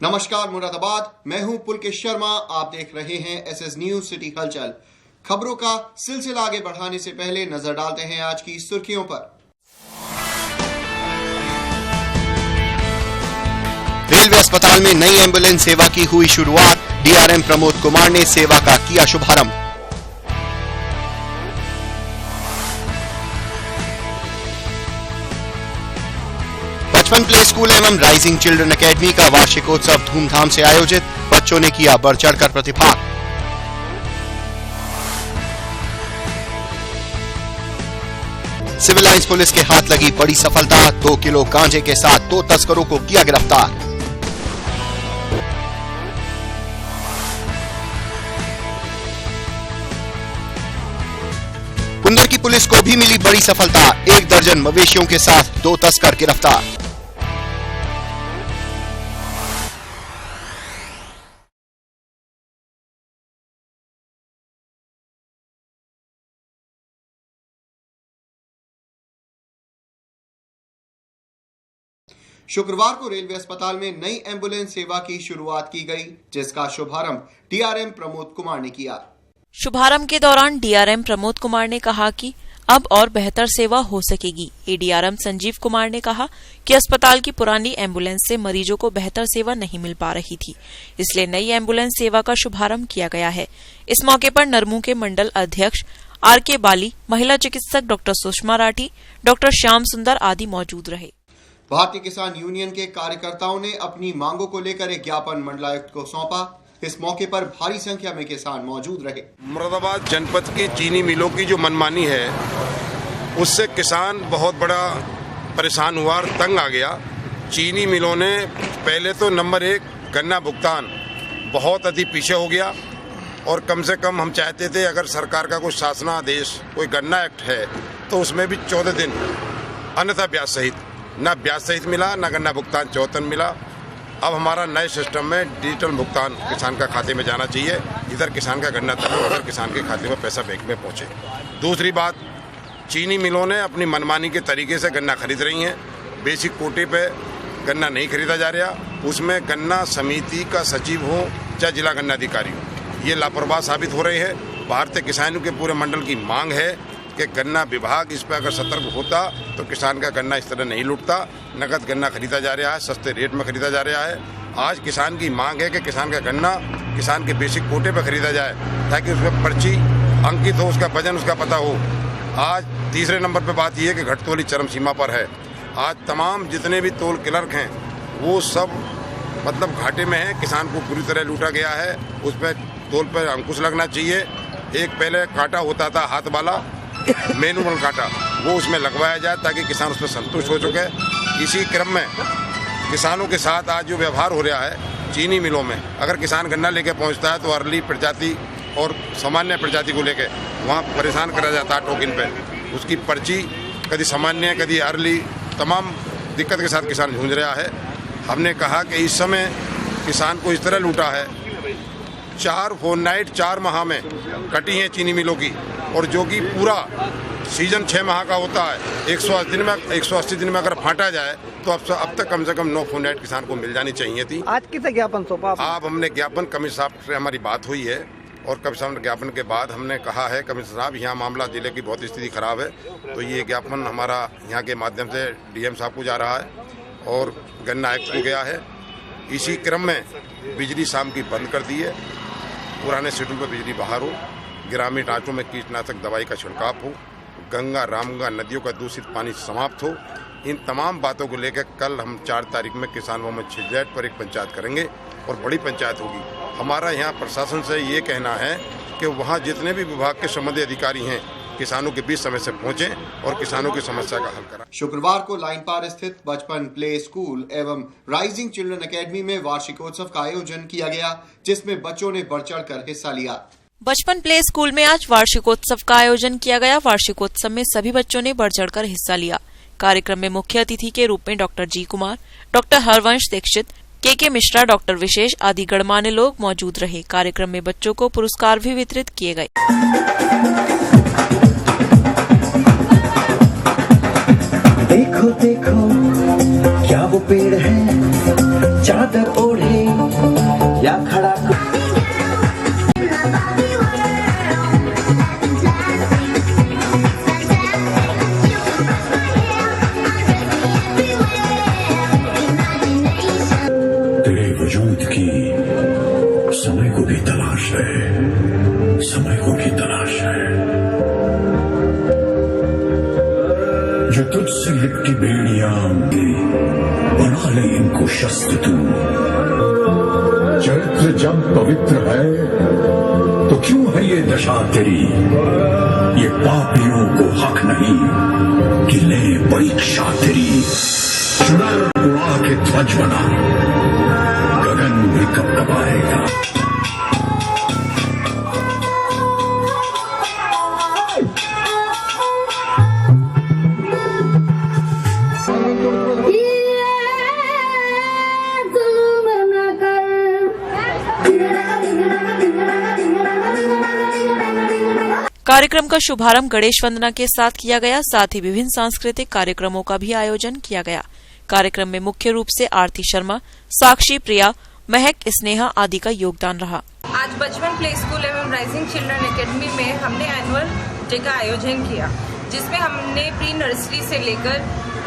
नमस्कार मुरादाबाद, मैं हूं पुलकेश शर्मा। आप देख रहे हैं एसएस न्यूज सिटी हलचल। खबरों का सिलसिला आगे बढ़ाने से पहले नजर डालते हैं आज की सुर्खियों पर। रेलवे अस्पताल में नई एम्बुलेंस सेवा की हुई शुरुआत। डीआरएम प्रमोद कुमार ने सेवा का किया शुभारंभ। बचपन प्ले स्कूल एवं राइजिंग चिल्ड्रन एकेडमी का वार्षिकोत्सव धूमधाम से आयोजित। बच्चों ने किया बढ़ चढ़कर प्रतिभाग। सिविल लाइंस पुलिस के हाथ लगी बड़ी सफलता। 2 किलो गांजे के साथ 2 तस्करों को किया गिरफ्तार। कुंदर की पुलिस को भी मिली बड़ी सफलता। 1 दर्जन मवेशियों के साथ 2 तस्कर गिरफ्तार। शुक्रवार को रेलवे अस्पताल में नई एम्बुलेंस सेवा की शुरुआत की गई, जिसका शुभारंभ डीआरएम प्रमोद कुमार ने किया। शुभारंभ के दौरान डीआरएम प्रमोद कुमार ने कहा कि अब और बेहतर सेवा हो सकेगी। एडीआरएम संजीव कुमार ने कहा कि अस्पताल की पुरानी एम्बुलेंस से मरीजों को बेहतर सेवा नहीं मिल पा रही थी, इसलिए नई एम्बुलेंस सेवा का शुभारंभ किया गया है। इस मौके पर नरमू के मंडल अध्यक्ष आर.के. बाली, महिला चिकित्सक डॉक्टर सुषमा राठी, डॉक्टर श्याम सुंदर आदि मौजूद रहे। भारतीय किसान यूनियन के कार्यकर्ताओं ने अपनी मांगों को लेकर एक ज्ञापन मंडलायुक्त को सौंपा। इस मौके पर भारी संख्या में किसान मौजूद रहे। मुरादाबाद जनपद की चीनी मिलों की जो मनमानी है, उससे किसान बहुत बड़ा परेशान हुआ और तंग आ गया। चीनी मिलों ने पहले तो नंबर 1 गन्ना भुगतान बहुत अधिक पीछे हो गया, और कम से कम हम चाहते थे अगर सरकार का कोई शासनादेश, कोई गन्ना एक्ट है, तो उसमें भी 14 दिन अन्यथा ब्याज सहित, ना ब्याज सहित मिला, ना गन्ना भुगतान 14 दिन मिला। अब हमारा नए सिस्टम में डिजिटल भुगतान किसान का खाते में जाना चाहिए, इधर किसान का गन्ना तक उधर किसान के खाते में पैसा बैंक में पहुंचे। दूसरी बात, चीनी मिलों ने अपनी मनमानी के तरीके से गन्ना खरीद रही हैं। बेसिक कोटे पे गन्ना नहीं खरीदा जा रहा, उसमें गन्ना समिति का सचिव हो चाहे जिला गन्ना अधिकारी हो, ये लापरवाह साबित हो रहे हैं। भारतीय किसानों के पूरे मंडल की मांग है कि गन्ना विभाग इस पर अगर सतर्क होता तो किसान का गन्ना इस तरह नहीं लूटता। नगद गन्ना खरीदा जा रहा है, सस्ते रेट में खरीदा जा रहा है। आज किसान की मांग है कि किसान का गन्ना किसान के बेसिक कोटे पर खरीदा जाए, ताकि उसमें पर्ची अंकित हो, उसका वजन उसका पता हो। आज तीसरे नंबर पर बात यह है कि घटतोली चरम सीमा पर है। आज तमाम जितने भी तोल क्लर्क हैं वो सब मतलब घाटे में हैं। किसान को पूरी तरह लूटा गया है। उस पर तोल पर अंकुश लगना चाहिए। एक पहले कांटा होता था हाथ वाला मैनुअल कांटा, वो उसमें लगवाया जाए ताकि किसान उस पर संतुष्ट हो चुके। इसी क्रम में किसानों के साथ आज जो व्यवहार हो रहा है चीनी मिलों में, अगर किसान गन्ना लेके पहुंचता है तो अर्ली प्रजाति और सामान्य प्रजाति को लेके वहाँ परेशान करा जाता है टोकन पे। उसकी पर्ची कभी सामान्य कभी अर्ली, तमाम दिक्कत के साथ किसान जूझ रहा है। हमने कहा कि इस समय किसान को इस तरह लूटा है। 4 फोरनाइट 4 माह में कटी हैं चीनी मिलों की, और जो कि पूरा सीजन 6 माह का होता है। 180 दिन में अगर फाटा जाए तो अब तक कम से कम 9 फोरनाइट किसान को मिल जानी चाहिए थी। आज किसे ज्ञापन सौंपा? आप हमने ज्ञापन कमिश्नर साहब से हमारी बात हुई है, और कमिश्नर ज्ञापन के बाद हमने कहा है कमिश्नर साहब यहाँ मामला जिले की बहुत स्थिति खराब है, तो ये ज्ञापन हमारा यहाँ के माध्यम से डीएम साहब को जा रहा है और गन्ना एक्ट को गया है। इसी क्रम में बिजली शाम की बंद कर दी है, पुराने शेड्यूल पर बिजली बाहर हो, ग्रामीण ढांचों में कीटनाशक दवाई का छिड़काव हो, गंगा रामगंगा नदियों का दूषित पानी समाप्त हो। इन तमाम बातों को लेकर कल हम 4 तारीख में किसान मोहम्मद छिजैट पर एक पंचायत करेंगे, और बड़ी पंचायत होगी। हमारा यहाँ प्रशासन से ये कहना है कि वहाँ जितने भी विभाग के संबंधित अधिकारी हैं किसानों के बीच समय से पहुंचे और किसानों की समस्या का हल करें। शुक्रवार को लाइन पार स्थित बचपन प्ले स्कूल एवं राइजिंग चिल्ड्रन एकेडमी में वार्षिकोत्सव का आयोजन किया गया, जिसमें बच्चों ने बढ़ चढ़कर हिस्सा लिया। बचपन प्ले स्कूल में आज वार्षिकोत्सव का आयोजन किया गया। वार्षिकोत्सव में सभी बच्चों ने बढ़ चढ़कर हिस्सा लिया। कार्यक्रम में मुख्य अतिथि के रूप में डॉक्टर जी कुमार, डॉक्टर हरवंश दीक्षित, के मिश्रा, डॉक्टर विशेष आदि गणमान्य लोग मौजूद रहे। कार्यक्रम में बच्चों को पुरस्कार भी वितरित किए गए। देखो देखो क्या वो पेड़ है, चादर ओढ़े वजूद की समय को भी तलाश है, समय को भी तलाश है। जो तुझसे लिपटी बेड़ियां बना ले इनको शस्त्र तू। चरित्र जब पवित्र है तो क्यों है ये दशा तेरी? ये पापियों को हक नहीं कि ले परीक्षा तेरी। चुनर उड़ा के ध्वज बना, गगन भी कब कब आएगा। कार्यक्रम का शुभारंभ गणेश वंदना के साथ किया गया। साथ ही विभिन्न सांस्कृतिक कार्यक्रमों का भी आयोजन किया गया। कार्यक्रम में मुख्य रूप से आरती शर्मा, साक्षी, प्रिया, महक, स्नेहा आदि का योगदान रहा। आज बचपन प्ले स्कूल एवं राइजिंग चिल्ड्रन एकेडमी में हमने एनुअल डे का आयोजन किया, जिसमें हमने प्री नर्सरी से लेकर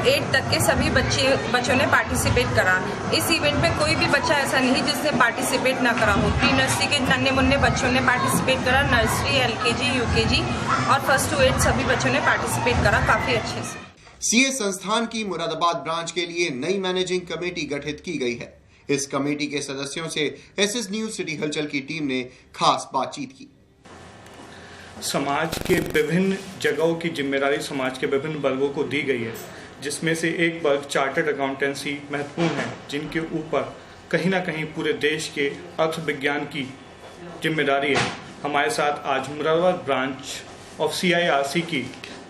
8 तक के सभी बच्चों ने पार्टिसिपेट करा। इस इवेंट में कोई भी बच्चा ऐसा नहीं जिसने पार्टिसिपेट ना करा हो। प्री नर्सरी के नन्हे मुन्ने बच्चों ने पार्टिसिपेट करा, नर्सरी, LKG, UKG और 1st to 8 सभी बच्चों ने पार्टिसिपेट करा काफी अच्छे से। सीए संस्थान की मुरादाबाद ब्रांच के लिए नई मैनेजिंग कमेटी गठित की गई है। इस कमेटी के सदस्यों से SS न्यूज सिटी हलचल की टीम ने खास बातचीत की। समाज के विभिन्न जगहों की जिम्मेदारी समाज के विभिन्न वर्गों को दी गई है, जिसमें से एक वर्ग चार्टर्ड अकाउंटेंसी महत्वपूर्ण है, जिनके ऊपर कहीं ना कहीं पूरे देश के अर्थ विज्ञान की जिम्मेदारी है। हमारे साथ आज मुरादाबाद ब्रांच ऑफ CIRC की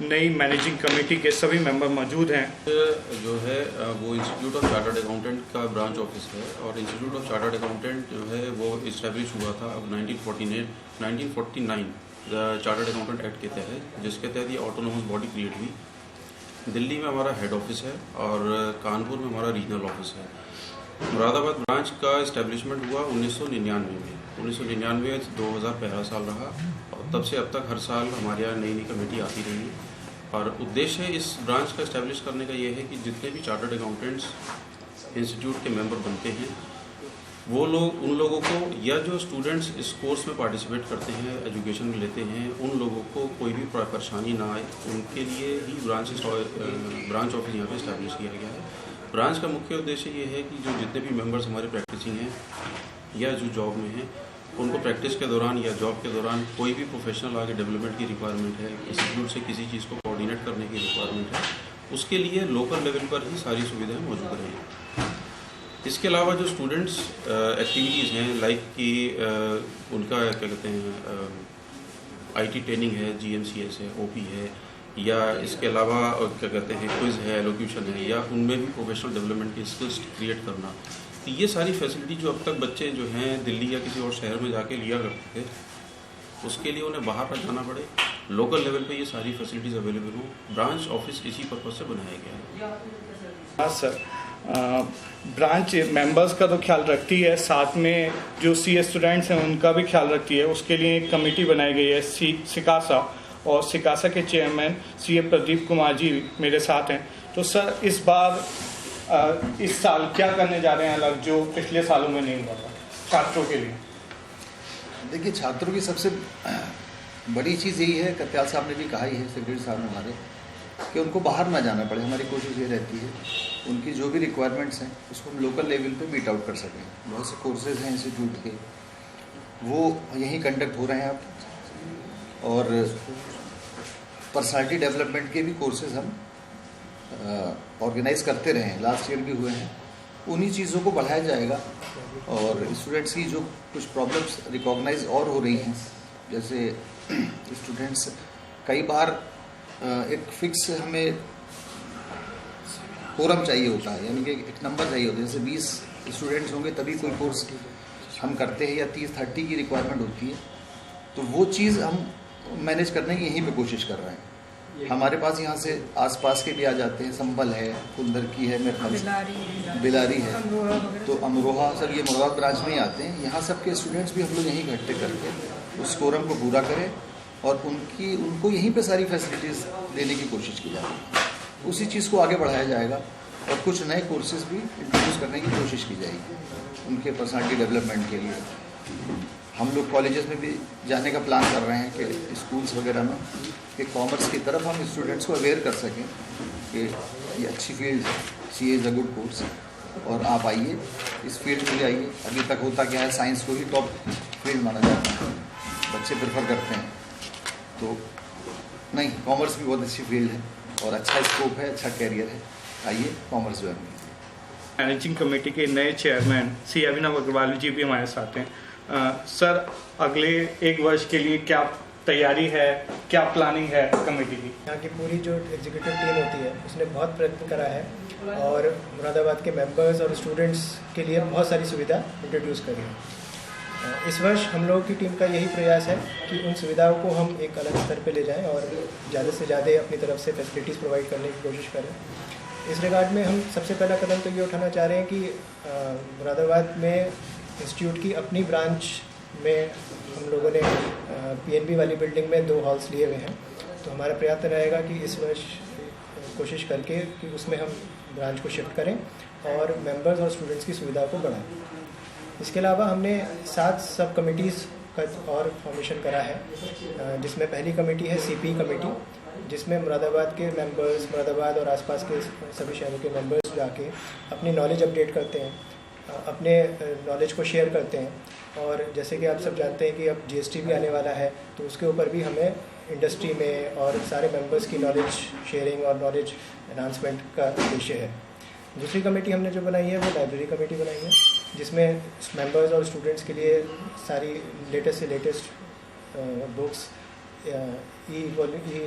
नई मैनेजिंग कमेटी के सभी मेंबर मौजूद हैं। जो है वो इंस्टीट्यूट ऑफ चार्टर्ड अकाउंटेंट का ब्रांच ऑफिस है और इंस्टीट्यूट ऑफ चार्टर्ड अकाउंटेंट जो है वो इस्टेब्लिश हुआ था अब 1949 चार्टर्ड अकाउंटेंट एक्ट के तहत, जिसके तहत ये ऑटोनोमस बॉडी क्रिएट हुई। दिल्ली में हमारा हेड ऑफिस है और कानपुर में हमारा रीजनल ऑफिस है। मुरादाबाद ब्रांच का इस्टेब्लिशमेंट हुआ 1999 में। 1999 2000 पहला साल रहा और तब से अब तक हर साल हमारे यहाँ नई नई कमेटी आती रही है। और उद्देश्य इस ब्रांच का इस्टेब्लिश करने का ये है कि जितने भी चार्टर्ड अकाउंटेंट्स इंस्टीट्यूट के मेंबर बनते हैं वो लोग, उन लोगों को या जो स्टूडेंट्स इस कोर्स में पार्टिसिपेट करते हैं, एजुकेशन में लेते हैं, उन लोगों को कोई भी परेशानी ना आए, उनके लिए ही ब्रांच ऑफिस यहाँ पे इस्टेब्लिश किया गया है। ब्रांच का मुख्य उद्देश्य ये है कि जो जितने भी मेंबर्स हमारे प्रैक्टिसिंग हैं या जो जॉब में हैं, उनको प्रैक्टिस के दौरान या जॉब के दौरान कोई भी प्रोफेशनल आगे डेवलपमेंट की रिक्वायरमेंट है, इंस्टीट्यूट से किसी चीज़ को कोऑर्डिनेट करने की रिक्वायरमेंट है, उसके लिए लोकल लेवल पर ही सारी सुविधाएं मौजूद रहें। इसके अलावा जो स्टूडेंट्स एक्टिविटीज़ हैं लाइक कि उनका क्या कहते हैं IT ट्रेनिंग है, GMCS है, OP है, या इसके अलावा क्या कहते हैं क्विज़ है, एलोक्यूशन है, या उनमें भी प्रोफेशनल डेवलपमेंट की स्किल्स क्रिएट करना। तो ये सारी फैसिलिटी जो अब तक बच्चे जो हैं दिल्ली या किसी और शहर में जाके लिया करते थे, उसके लिए उन्हें बाहर ना जाना पड़े, लोकल लेवल पे ये सारी फैसिलिटीज़ अवेलेबल हो। ब्रांच ऑफिस इसी पर्पज से बनाया गया है। हाँ सर, ब्रांच मेंबर्स का तो ख्याल रखती है, साथ में जो CA स्टूडेंट्स हैं उनका भी ख्याल रखती है। उसके लिए एक कमेटी बनाई गई है सिकासा, और सिकासा के चेयरमैन CA प्रदीप कुमार जी मेरे साथ हैं। तो सर इस बार इस साल क्या करने जा रहे हैं अलग, जो पिछले सालों में नहीं हुआ था छात्रों के लिए? देखिए, छात्रों की सबसे बड़ी चीज़ यही है, कत्याल साहब ने भी कहा ही है, सेक्रेटरी साहब ने हमारे, कि उनको बाहर ना जाना पड़े। हमारी कोशिश ये रहती है उनकी जो भी रिक्वायरमेंट्स हैं उसको हम लोकल लेवल पे मीट आउट कर सकें। बहुत से कोर्सेज हैं इंस्टीट्यूट के, वो यहीं कंडक्ट हो रहे हैं अब, और पर्सनालिटी डेवलपमेंट के भी कोर्सेज हम ऑर्गेनाइज करते रहे हैं, लास्ट ईयर भी हुए हैं। उन्हीं चीज़ों को बढ़ाया जाएगा और स्टूडेंट्स की जो कुछ प्रॉब्लम्स रिकॉग्नाइज और हो रही हैं, जैसे स्टूडेंट्स कई बार एक फिक्स हमें कोरम चाहिए होता है, यानी कि एक नंबर चाहिए होता है, जैसे 20 स्टूडेंट्स होंगे तभी कोई कोर्स हम करते हैं, या 30-30 की रिक्वायरमेंट होती है। तो वो चीज़ हम मैनेज करने की यहीं पे कोशिश कर रहे हैं। हमारे पास यहाँ से आसपास के भी आ जाते हैं, संभल है, कुंदर की है, मेरे ख्याल बिलारी है, तो अमरोहा, सब ये मुरादाबाद ब्रांच में ही आते हैं। यहाँ सब के स्टूडेंट्स भी हम लोग यहीं इकट्ठे करके उस कोरम को पूरा करें और उनको यहीं पे सारी फैसिलिटीज़ देने की कोशिश की जाती है। उसी चीज़ को आगे बढ़ाया जाएगा और कुछ नए कोर्सेज भी इंट्रोड्यूस करने की कोशिश की जाएगी उनके पर्सनालिटी डेवलपमेंट के लिए। हम लोग कॉलेजेस में भी जाने का प्लान कर रहे हैं कि स्कूल्स वगैरह में कि कॉमर्स की तरफ हम स्टूडेंट्स को अवेयर कर सकें कि ये अच्छी फील्ड है, CA is a good course और आप आइए इस फील्ड में भी आइए। अभी तक होता क्या है, साइंस को ही टॉप फील्ड माना जाता है, बच्चे प्रेफर करते हैं, तो नहीं, कॉमर्स भी बहुत अच्छी फील्ड है और अच्छा स्कोप है, अच्छा कैरियर है, आइए कॉमर्स ज्वाइन कीजिए। मैनेजिंग कमेटी के नए चेयरमैन श्री अभिनव अग्रवाल जी भी हमारे साथ हैं। सर, अगले 1 वर्ष के लिए क्या तैयारी है, क्या प्लानिंग है कमेटी की? यहाँ की पूरी जो एग्जीक्यूटिव टीम होती है उसने बहुत प्रयत्न करा है और मुरादाबाद के मेंबर्स और स्टूडेंट्स के लिए बहुत सारी सुविधा इंट्रोड्यूस करी है। इस वर्ष हम लोगों की टीम का यही प्रयास है कि उन सुविधाओं को हम एक अलग स्तर पे ले जाएं और ज़्यादा से ज़्यादा अपनी तरफ से फैसिलिटीज़ प्रोवाइड करने की कोशिश करें। इस रिगार्ड में हम सबसे पहला कदम तो ये उठाना चाह रहे हैं कि मुरादाबाद में इंस्टीट्यूट की अपनी ब्रांच में हम लोगों ने PNB वाली बिल्डिंग में 2 हॉल्स लिए हुए हैं, तो हमारा प्रयत्न रहेगा कि इस वर्ष कोशिश करके कि उसमें हम ब्रांच को शिफ्ट करें और मेंबर्स और स्टूडेंट्स की सुविधा को बढ़ाएं। इसके अलावा हमने 7 सब कमिटीज़ का और फॉर्मेशन करा है, जिसमें पहली कमेटी है CP कमेटी, जिसमें मुरादाबाद के मेंबर्स, मुरादाबाद और आसपास के सभी शहरों के मेंबर्स जाके अपनी नॉलेज अपडेट करते हैं, अपने नॉलेज को शेयर करते हैं। और जैसे कि आप सब जानते हैं कि अब GST भी आने वाला है, तो उसके ऊपर भी हमें इंडस्ट्री में और सारे मेंबर्स की नॉलेज शेयरिंग और नॉलेज एनहांसमेंट का उद्देश्य है। दूसरी कमेटी हमने जो बनाई है वो लाइब्रेरी कमेटी बनाई है, जिसमें मेंबर्स और स्टूडेंट्स के लिए सारी लेटेस्ट से लेटेस्ट बुक्स, ई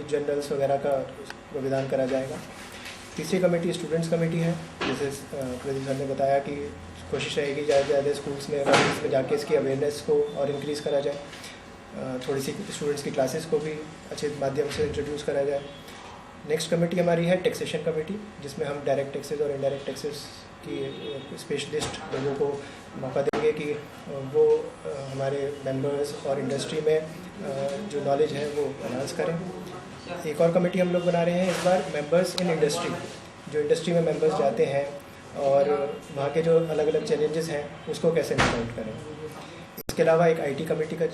जर्नल्स वगैरह का विधान करा जाएगा। तीसरी कमेटी स्टूडेंट्स कमेटी है, जैसे प्रदीप सर ने बताया कि कोशिश रहेगी ज़्यादा से ज़्यादा स्कूल्स में कॉलेज में जाके इसकी अवेयरनेस को और इंक्रीज़ करा जाए, थोड़ी सी स्टूडेंट्स की क्लासेस को भी अच्छे माध्यम से इंट्रोड्यूस करा जाए। नेक्स्ट कमेटी हमारी है टैक्सेशन कमेटी, जिसमें हम डायरेक्ट टैक्सेस और इनडायरेक्ट टैक्सेस की स्पेशलिस्ट लोगों को मौका देंगे कि वो हमारे मेंबर्स और इंडस्ट्री में जो नॉलेज है वो एनहांस करें। एक और कमेटी हम लोग बना रहे हैं इस बार, मेंबर्स इन इंडस्ट्री, जो इंडस्ट्री में मेंबर्स जाते हैं और वहाँ के जो अलग अलग चैलेंजेस हैं उसको कैसे फाइंड करें। इसके अलावा एक IT कमेटी का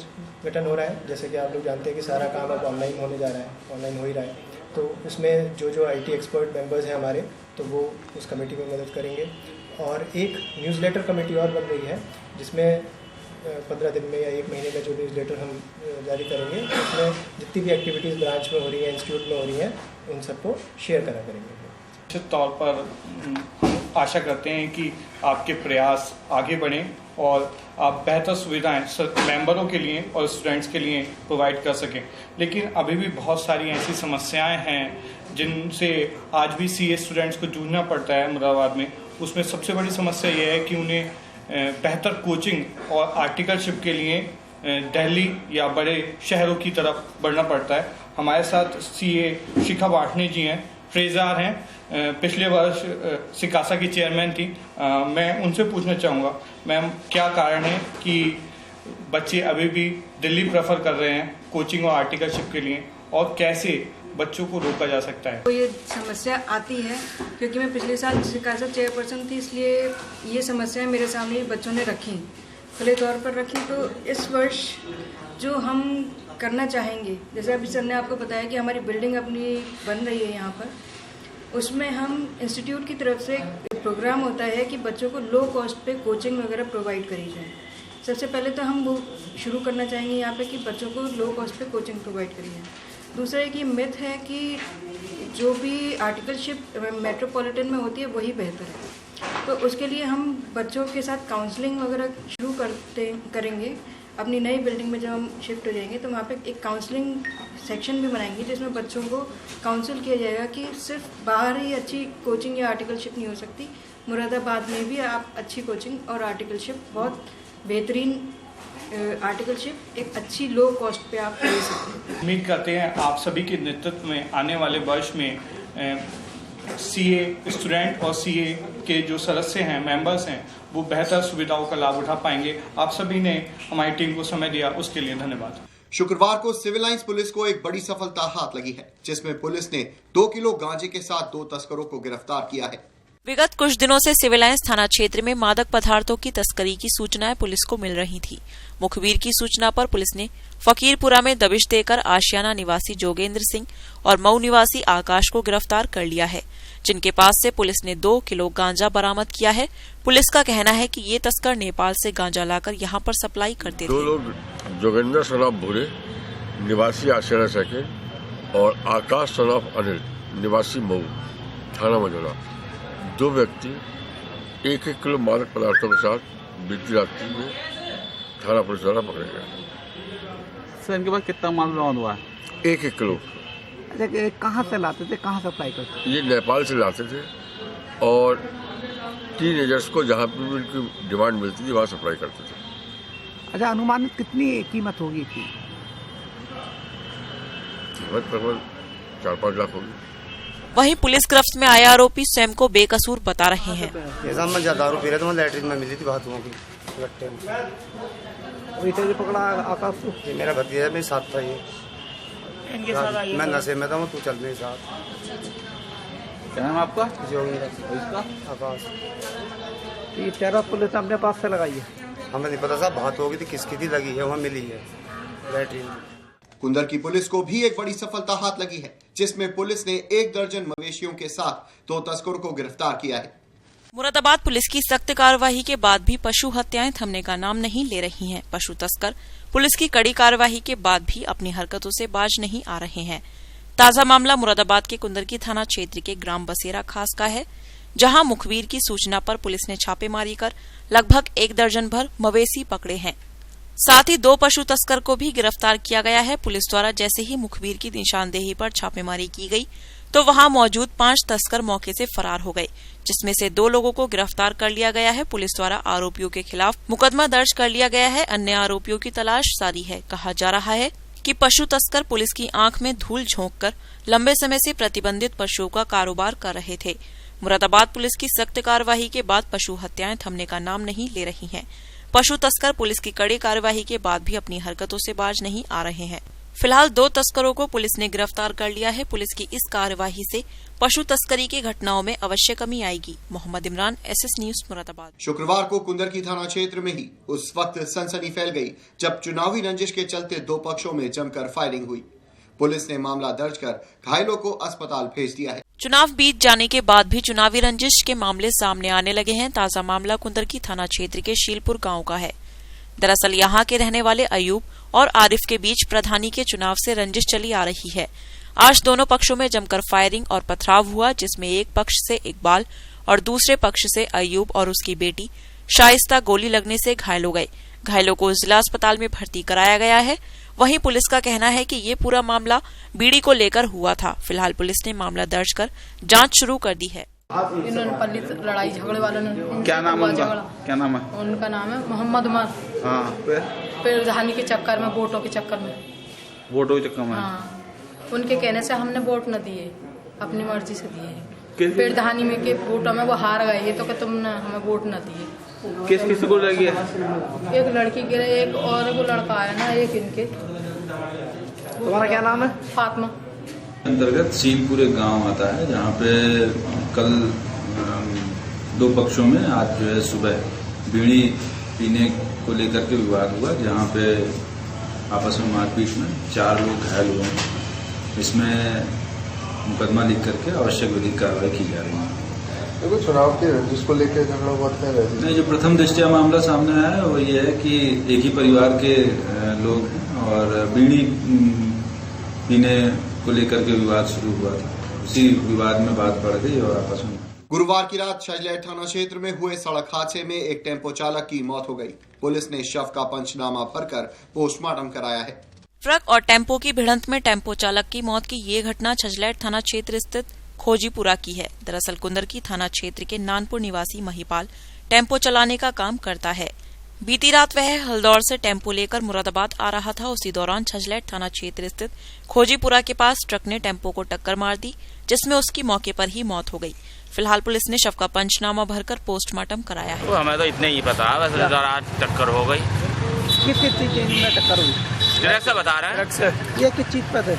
गठन हो रहा है, जैसे कि आप लोग जानते हैं कि सारा काम अब ऑनलाइन होने जा रहा है, ऑनलाइन हो ही रहा है, तो उसमें जो IT एक्सपर्ट मेंबर्स हैं हमारे, तो वो उस कमेटी में मदद करेंगे। और एक न्यूज़लेटर कमेटी और बन रही है, जिसमें 15 दिन में या 1 महीने में जो न्यूज़लेटर हम जारी करेंगे, उसमें जितनी भी एक्टिविटीज़ ब्रांच में हो रही हैं, इंस्टीट्यूट में हो रही हैं, उन सबको शेयर करा करेंगे। निश्चित तौर पर हम आशा करते हैं कि आपके प्रयास आगे बढ़ें और आप बेहतर सुविधाएं मेंबरों के लिए और स्टूडेंट्स के लिए प्रोवाइड कर सकें। लेकिन अभी भी बहुत सारी ऐसी समस्याएं हैं जिनसे आज भी CA स्टूडेंट्स को जूझना पड़ता है मुरादाबाद में। उसमें सबसे बड़ी समस्या ये है कि उन्हें बेहतर कोचिंग और आर्टिकलशिप के लिए दिल्ली या बड़े शहरों की तरफ बढ़ना पड़ता है। हमारे साथ CA शिखा वाटनी जी हैं, ट्रेजर हैं, पिछले वर्ष सिकासा की चेयरमैन थी। मैं उनसे पूछना चाहूँगा, मैम, क्या कारण है कि बच्चे अभी भी दिल्ली प्रेफर कर रहे हैं कोचिंग और आर्टिकलशिप के लिए, और कैसे बच्चों को रोका जा सकता है? तो ये समस्या आती है क्योंकि मैं पिछले साल सिकासा चेयरपर्सन थी, इसलिए ये समस्याएं मेरे सामने बच्चों ने रखी, खुले तौर पर रखी। तो इस वर्ष जो हम करना चाहेंगे, जैसे अभी सर ने आपको बताया कि हमारी बिल्डिंग अपनी बन रही है यहाँ पर, उसमें हम इंस्टीट्यूट की तरफ से एक प्रोग्राम होता है कि बच्चों को लो कॉस्ट पे कोचिंग वगैरह प्रोवाइड करी जाए। सबसे पहले तो हम वो शुरू करना चाहेंगे यहाँ पे कि बच्चों को लो कॉस्ट पे कोचिंग प्रोवाइड करी जाए। दूसरा एक ये मिथ है कि जो भी आर्टिकलशिप मेट्रोपॉलिटन में होती है वही बेहतर है, तो उसके लिए हम बच्चों के साथ काउंसलिंग वगैरह शुरू करेंगे। अपनी नई बिल्डिंग में जब हम शिफ्ट हो जाएंगे तो वहाँ पे एक काउंसलिंग सेक्शन भी बनाएंगे, जिसमें बच्चों को काउंसिल किया जाएगा कि सिर्फ बाहर ही अच्छी कोचिंग या आर्टिकलशिप नहीं हो सकती, मुरादाबाद में भी आप अच्छी कोचिंग और आर्टिकलशिप, बहुत बेहतरीन आर्टिकलशिप एक अच्छी लो कॉस्ट पे आप ले सकते हैं। उम्मीद करते हैं आप सभी के नेतृत्व में आने वाले वर्ष में CA स्टूडेंट और CA के जो सदस्य हैं, मेंबर्स हैं, वो बेहतर सुविधाओं का लाभ उठा पाएंगे। आप सभी ने हमारी टीम को समय दिया, उसके लिए धन्यवाद। शुक्रवार को सिविल लाइंस पुलिस को एक बड़ी सफलता हाथ लगी है, जिसमें पुलिस ने 2 किलो गांजे के साथ 2 तस्करों को गिरफ्तार किया है। विगत कुछ दिनों से सिविल लाइंस थाना क्षेत्र में मादक पदार्थों की तस्करी की सूचनाएं पुलिस को मिल रही थी। मुखबिर की सूचना पर पुलिस ने फकीरपुरा में दबिश देकर आशियाना निवासी जोगेंद्र सिंह और मऊ निवासी आकाश को गिरफ्तार कर लिया है, जिनके पास से पुलिस ने 2 किलो गांजा बरामद किया है। पुलिस का कहना है कि ये तस्कर नेपाल से गांजा लाकर यहां पर सप्लाई करते थे। 2 लोग जोगेंद्र सनाफ भूरे निवासी आशियाना सेकेंड और आकाश सनाफ अनिल निवासी मऊ थाना मजोला, 2 व्यक्ति 1-1 किलो मादक पदार्थों के साथ बीती रात्रि में थाना पुलिस द्वारा पकड़े गए। सर, इनके पास कितना माल बरामद हुआ है? 1-1 किलो। अच्छा, कहाँ से लाते थे, कहाँ सप्लाई करते थे? ये नेपाल से लाते थे और टीनेजर्स को जहाँ पर भी उनकी डिमांड मिलती थी वहाँ सप्लाई करते थे। अच्छा, अनुमानित कितनी कीमत होगी इसकी? कीमत लगभग 4-5 लाख होगी। वहीं पुलिस गिरफ्त में आए आरोपी स्वयं को बेकसूर बता रहे हैं। मैं दारू पी रहा था, लैट्रिन में मिली थी बाथरूम की गट्टे में। पकड़ा आकाश को? ये मेरा भतीजा मेरे साथ था। ये इनके साथ आई? मैं नशे में था, तू चल मेरे साथ। क्या नाम आपका? इसका आकाश। ये टेरर पुलिस अपने पास से लगाई है? हमें नहीं पता साहब, बात हो गई थी किसकी थी, लगी है वहाँ मिली है लैट्रिन में। कुंदर की पुलिस को भी एक बड़ी सफलता हाथ लगी है, जिसमें पुलिस ने 1 दर्जन मवेशियों के साथ 2 तस्करों को गिरफ्तार किया है। मुरादाबाद पुलिस की सख्त कार्रवाई के बाद भी पशु हत्याएं थमने का नाम नहीं ले रही हैं। पशु तस्कर पुलिस की कड़ी कार्रवाई के बाद भी अपनी हरकतों से बाज नहीं आ रहे हैं। ताजा मामला मुरादाबाद के कुंदरकी थाना क्षेत्र के ग्राम बसेरा खास का है, जहां मुखबिर की सूचना पर पुलिस ने छापेमारी कर लगभग 1 दर्जन भर मवेशी पकड़े हैं। साथ ही 2 पशु तस्कर को भी गिरफ्तार किया गया है। पुलिस द्वारा जैसे ही मुखबिर की निशानदेही पर छापेमारी की गई तो वहां मौजूद 5 तस्कर मौके से फरार हो गए, जिसमें से 2 लोगों को गिरफ्तार कर लिया गया है। पुलिस द्वारा आरोपियों के खिलाफ मुकदमा दर्ज कर लिया गया है। अन्य आरोपियों की तलाश जारी है। कहा जा रहा है कि पशु तस्कर पुलिस की आंख में धूल झोंककर लंबे समय से प्रतिबंधित पशुओं का कारोबार कर रहे थे। मुरादाबाद पुलिस की सख्त कार्रवाई के बाद पशु हत्याएं थमने का नाम नहीं ले रही हैं। पशु तस्कर पुलिस की कड़ी कार्रवाई के बाद भी अपनी हरकतों से बाज नहीं आ रहे हैं। फिलहाल 2 तस्करों को पुलिस ने गिरफ्तार कर लिया है। पुलिस की इस कार्रवाई से पशु तस्करी की घटनाओं में अवश्य कमी आएगी। Mohammad Imran, SS news, Moradabad. शुक्रवार को कुंदरकी थाना क्षेत्र में ही उस वक्त सनसनी फैल गई जब चुनावी रंजिश के चलते 2 पक्षों में जमकर फायरिंग हुई। पुलिस ने मामला दर्ज कर घायलों को अस्पताल भेज दिया है। चुनाव बीत जाने के बाद भी चुनावी रंजिश के मामले सामने आने लगे हैं। ताजा मामला कुंदरकी थाना क्षेत्र के शीलपुर गांव का है। दरअसल यहां के रहने वाले अयूब और आरिफ के बीच प्रधानी के चुनाव से रंजिश चली आ रही है। आज दोनों पक्षों में जमकर फायरिंग और पथराव हुआ, जिसमें एक पक्ष से इकबाल और दूसरे पक्ष से अयूब और उसकी बेटी शाइस्ता गोली लगने से घायल हो गए। घायलों को जिला अस्पताल में भर्ती कराया गया है। वहीं पुलिस का कहना है कि ये पूरा मामला बीड़ी को लेकर हुआ था। फिलहाल पुलिस ने मामला दर्ज कर जांच शुरू कर दी है। इन्होंने पल्ली लड़ाई झगड़े वालों ने। क्या नाम है उनका? क्या नाम है उनका? नाम है मोहम्मद उमर। हाँ, फिर धानी के चक्कर में, वोटों के चक्कर में। वोटों के चक्कर में? हाँ, उनके कहने से हमने वोट न दिए, अपनी मर्जी से दिए। फिर धानी में के वोटों में वो हार गए, ये तो कि तुमने हमें वोट न दिए। किस किस को लगी है? एक लड़की के, एक और वो लड़का है ना, एक इनके। तुम्हारा क्या नाम है? फातिमा। अंतर्गत शीलपुर एक गांव आता है, जहां पे कल 2 पक्षों में आज जो है सुबह बीड़ी पीने को लेकर के विवाद हुआ, जहां पे आपस में मारपीट में 4 लोग घायल हुए हैं। इसमें मुकदमा लिख करके आवश्यक विधिक कार्रवाई की जा रही है। देखो, चुनाव के रंजिश को लेकर झगड़ा हुआ था। नहीं, जो प्रथम दृष्टया मामला सामने आया है वो ये है कि एक ही परिवार के लोग हैं और बीड़ी पीने को लेकर के विवाद शुरू हुआ था। उसी विवाद में बात बढ़ गई और आपस में। गुरुवार की रात शाहजलाल थाना क्षेत्र में हुए सड़क हादसे में एक टेम्पो चालक की मौत हो गई। पुलिस ने शव का पंचनामा भरकर पोस्टमार्टम कराया है। ट्रक और टेम्पो की भिड़ंत में टेम्पो चालक की मौत की ये घटना छजलैट थाना क्षेत्र स्थित खोजीपुरा की है। दरअसल कुंदरकी थाना क्षेत्र के नानपुर निवासी महिपाल टेम्पो चलाने का काम करता है। बीती रात वह हल्दौर से टेम्पो लेकर मुरादाबाद आ रहा था। उसी दौरान छजलैट थाना क्षेत्र स्थित खोजीपुरा के पास ट्रक ने टेम्पो को टक्कर मार दी, जिसमें उसकी मौके पर ही मौत हो गई। फिलहाल पुलिस ने शव का पंचनामा भरकर पोस्टमार्टम कराया है। हमें तो इतने ही पता है, बस आज टक्कर हो गई। किस चीज में टक्कर हुई? ट्रक से बता रहे हैं। ये किस चीज पर थे?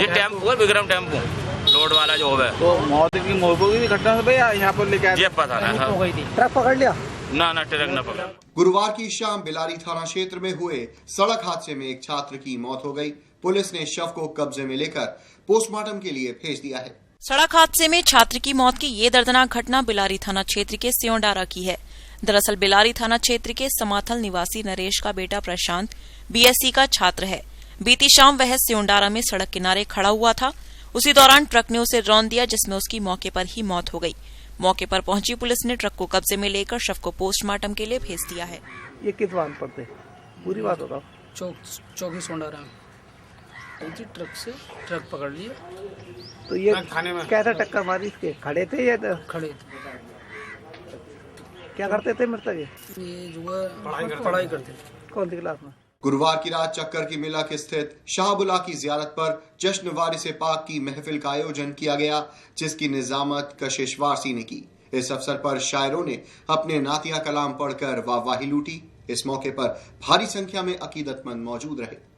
ये टेम्पो है, विक्रम टेम्पो। लोड वाला जो है। तो मौत की मौतों की घटना से भैया यहाँ पर लेके ये पता नहीं हो गई थी, ट्रक पकड़ लिया ना ट्रक न पकड़ा। गुरुवार की शाम बिलारी थाना क्षेत्र में हुए सड़क हादसे में एक छात्र की मौत हो गई। पुलिस ने शव को कब्जे में लेकर पोस्टमार्टम के लिए भेज दिया है। सड़क हादसे में छात्र की मौत की ये दर्दनाक घटना बिलारी थाना क्षेत्र के सियोडारा की है। दरअसल बिलारी थाना क्षेत्र के समाथल निवासी नरेश का बेटा प्रशांत बीएससी का छात्र है। बीती शाम वह सियोडारा में सड़क किनारे खड़ा हुआ था। उसी दौरान ट्रक ने उसे रौंद दिया, जिसमें उसकी मौके पर ही मौत हो गई। मौके पर पहुंची पुलिस ने ट्रक को कब्जे में लेकर शव को पोस्टमार्टम के लिए भेज दिया है। ये किस बात पर थे, पूरी बात बताओ। चौकी सोंडारा में ट्रक से ट्रक पकड़ लिया। तो ये कैसा टक्कर मारी, इसके खड़े थे या खड़े थे? क्या करते थे मृतक? ये जो है पढ़ाई करते थे। कौन सी क्लास में? गुरुवार की रात चक्कर की मिला के स्थित शाहबुला की जियारत पर जश्न वारिसे पाक की महफिल का आयोजन किया गया, जिसकी निजामत कशिश वारसी ने की। इस अवसर पर शायरों ने अपने नातिया कलाम पढ़कर वाहवाही लूटी। इस मौके पर भारी संख्या में अकीदतमंद मौजूद रहे।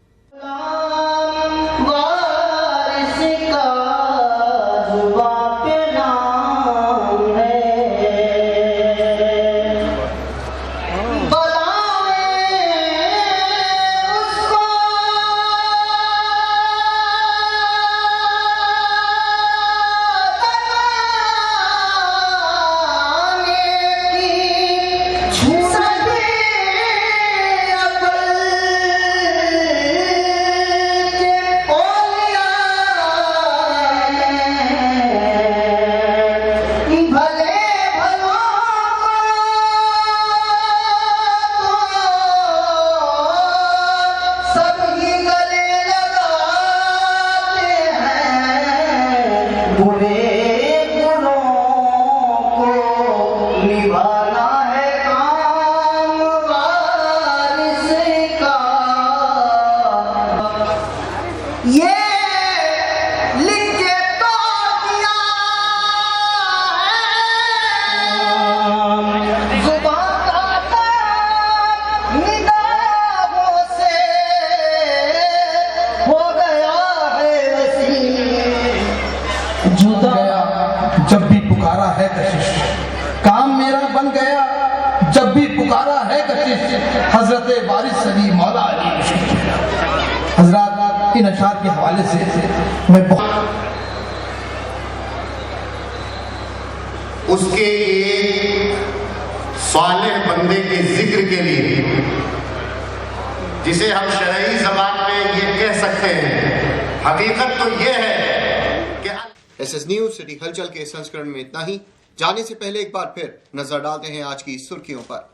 जब भी पुकारा है कशिश, काम मेरा बन गया जब भी पुकारा है कशिश। हजरत वारिस सदी मौला अली हजरात, इन अशार के हवाले से मैं उसके सालेह बंदे के जिक्र के लिए, जिसे हम शरई ज़बान में ये कह सकते हैं, हकीकत तो ये है कि SS न्यूज सिटी हलचल के संस्करण में इतना ही। जाने से पहले एक बार फिर नजर डालते हैं आज की सुर्खियों पर।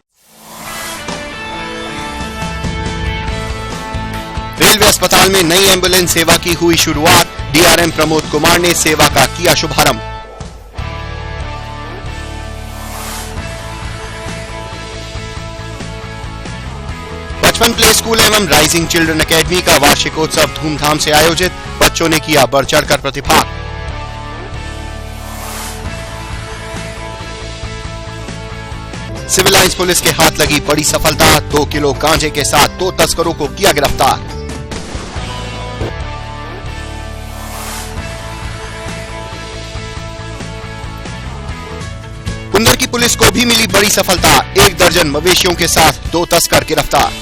रेलवे अस्पताल में नई एम्बुलेंस सेवा की हुई शुरुआत। DRM प्रमोद कुमार ने सेवा का किया शुभारंभ। बचपन प्ले स्कूल एवं राइजिंग चिल्ड्रन एकेडमी का वार्षिकोत्सव धूमधाम से आयोजित। बच्चों ने किया बढ़ चढ़कर प्रतिभाग। सिविल लाइंस पुलिस के हाथ लगी बड़ी सफलता। 2 किलो गांजे के साथ 2 तस्करों को किया गिरफ्तार। कुंदर की पुलिस को भी मिली बड़ी सफलता। 1 दर्जन मवेशियों के साथ 2 तस्कर गिरफ्तार।